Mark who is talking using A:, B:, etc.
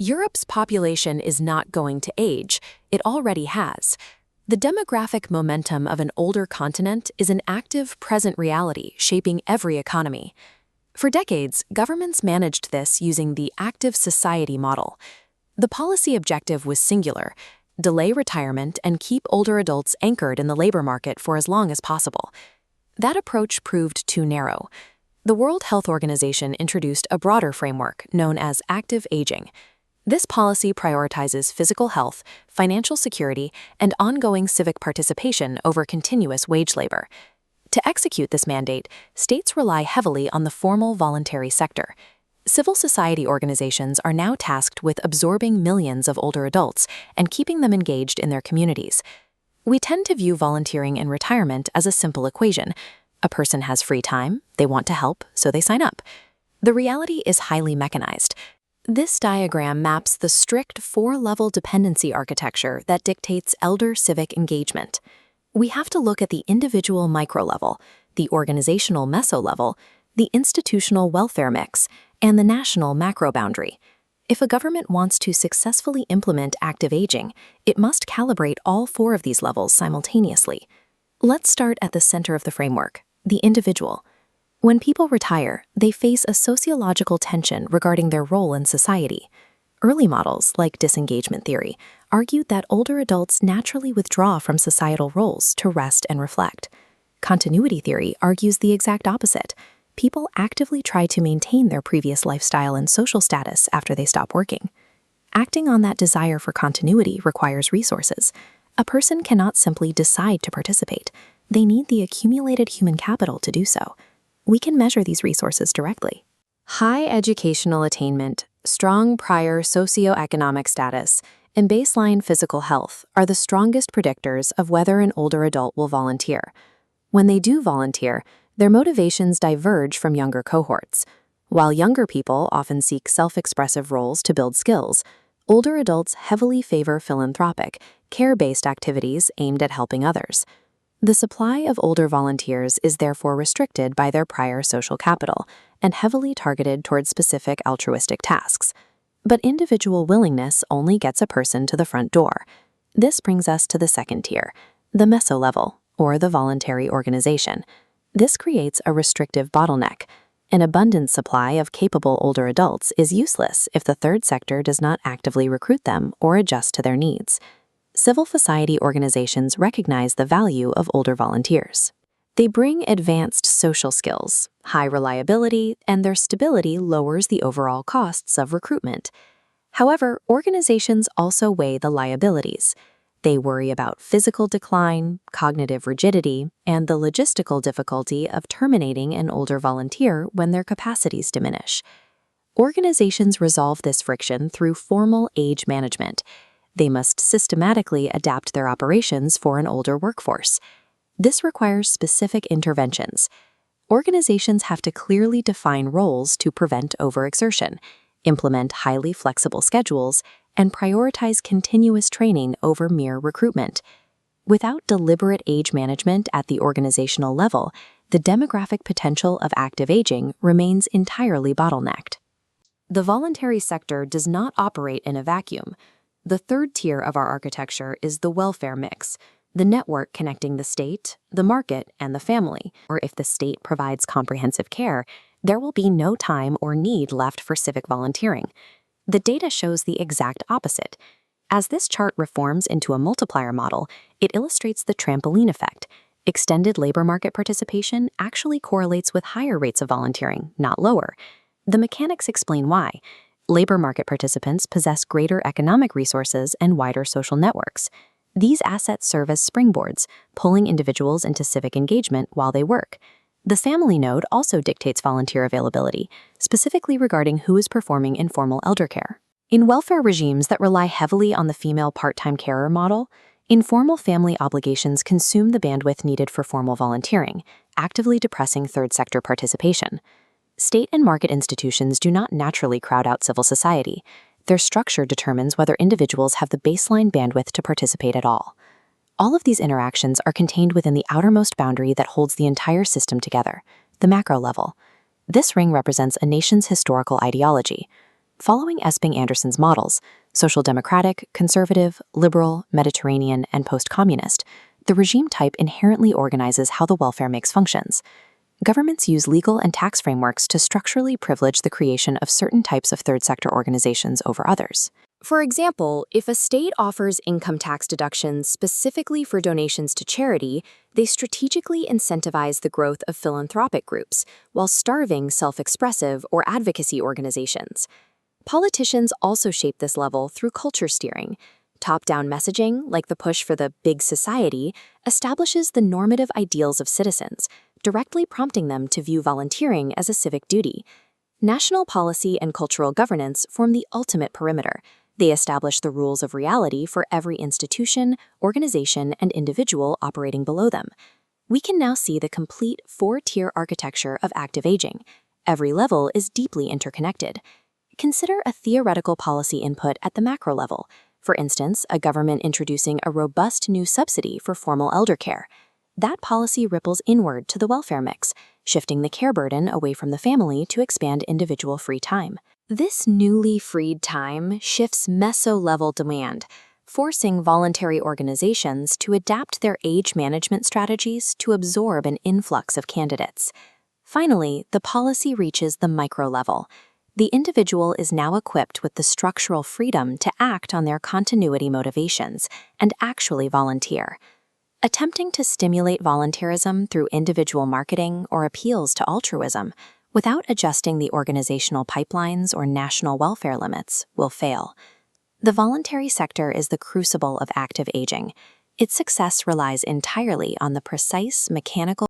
A: Europe's population is not going to age. It already has. The demographic momentum of an older continent is an active, present reality shaping every economy. For decades, governments managed this using the active society model. The policy objective was singular: delay retirement and keep older adults anchored in the labor market for as long as possible. That approach proved too narrow. The World Health Organization introduced a broader framework known as active aging. This policy prioritizes physical health, financial security, and ongoing civic participation over continuous wage labor. To execute this mandate, states rely heavily on the formal voluntary sector. Civil society organizations are now tasked with absorbing millions of older adults and keeping them engaged in their communities. We tend to view volunteering in retirement as a simple equation. A person has free time, they want to help, so they sign up. The reality is highly mechanized. This diagram maps the strict 4-level dependency architecture that dictates elder civic engagement. We have to look at the individual micro-level, the organizational meso-level, the institutional welfare mix, and the national macro-boundary. If a government wants to successfully implement active aging, it must calibrate all 4 of these levels simultaneously. Let's start at the center of the framework, the individual. When people retire, they face a sociological tension regarding their role in society. Early models, like disengagement theory, argued that older adults naturally withdraw from societal roles to rest and reflect. Continuity theory argues the exact opposite. People actively try to maintain their previous lifestyle and social status after they stop working. Acting on that desire for continuity requires resources. A person cannot simply decide to participate. They need the accumulated human capital to do so. We can measure these resources directly. High educational attainment, strong prior socioeconomic status, and baseline physical health are the strongest predictors of whether an older adult will volunteer. When they do volunteer, their motivations diverge from younger cohorts. While younger people often seek self-expressive roles to build skills, older adults heavily favor philanthropic, care-based activities aimed at helping others. The supply of older volunteers is therefore restricted by their prior social capital and heavily targeted toward specific altruistic tasks. But individual willingness only gets a person to the front door. This brings us to the second tier, the meso-level, or the voluntary organization. This creates a restrictive bottleneck. An abundant supply of capable older adults is useless if the third sector does not actively recruit them or adjust to their needs. Civil society organizations recognize the value of older volunteers. They bring advanced social skills, high reliability, and their stability lowers the overall costs of recruitment. However, organizations also weigh the liabilities. They worry about physical decline, cognitive rigidity, and the logistical difficulty of terminating an older volunteer when their capacities diminish. Organizations resolve this friction through formal age management. They must systematically adapt their operations for an older workforce. This requires specific interventions. Organizations have to clearly define roles to prevent overexertion, implement highly flexible schedules, and prioritize continuous training over mere recruitment. Without deliberate age management at the organizational level, the demographic potential of active aging remains entirely bottlenecked. The voluntary sector does not operate in a vacuum. The third tier of our architecture is the welfare mix, the network connecting the state, the market, and the family. Or if the state provides comprehensive care, there will be no time or need left for civic volunteering. The data shows the exact opposite. As this chart reforms into a multiplier model, it illustrates the trampoline effect. Extended labor market participation actually correlates with higher rates of volunteering, not lower. The mechanics explain why. Labor market participants possess greater economic resources and wider social networks. These assets serve as springboards, pulling individuals into civic engagement while they work. The family node also dictates volunteer availability, specifically regarding who is performing informal elder care. In welfare regimes that rely heavily on the female part-time carer model, informal family obligations consume the bandwidth needed for formal volunteering, actively depressing third sector participation. State and market institutions do not naturally crowd out civil society. Their structure determines whether individuals have the baseline bandwidth to participate at all. All of these interactions are contained within the outermost boundary that holds the entire system together, the macro level. This ring represents a nation's historical ideology. Following Esping-Anderson's models, social democratic, conservative, liberal, Mediterranean, and post-communist, the regime type inherently organizes how the welfare mix functions. Governments use legal and tax frameworks to structurally privilege the creation of certain types of third sector organizations over others. For example, if a state offers income tax deductions specifically for donations to charity, they strategically incentivize the growth of philanthropic groups, while starving self-expressive or advocacy organizations. Politicians also shape this level through culture steering. Top-down messaging, like the push for the big society, establishes the normative ideals of citizens, directly prompting them to view volunteering as a civic duty. National policy and cultural governance form the ultimate perimeter. They establish the rules of reality for every institution, organization, and individual operating below them. We can now see the complete four-tier architecture of active aging. Every level is deeply interconnected. Consider a theoretical policy input at the macro level. For instance, a government introducing a robust new subsidy for formal elder care. That policy ripples inward to the welfare mix, shifting the care burden away from the family to expand individual free time. This newly freed time shifts meso-level demand, forcing voluntary organizations to adapt their age management strategies to absorb an influx of candidates. Finally, the policy reaches the micro level. The individual is now equipped with the structural freedom to act on their continuity motivations and actually volunteer. Attempting to stimulate volunteerism through individual marketing or appeals to altruism without adjusting the organizational pipelines or national welfare limits will fail. The voluntary sector is the crucible of active aging. Its success relies entirely on the precise mechanical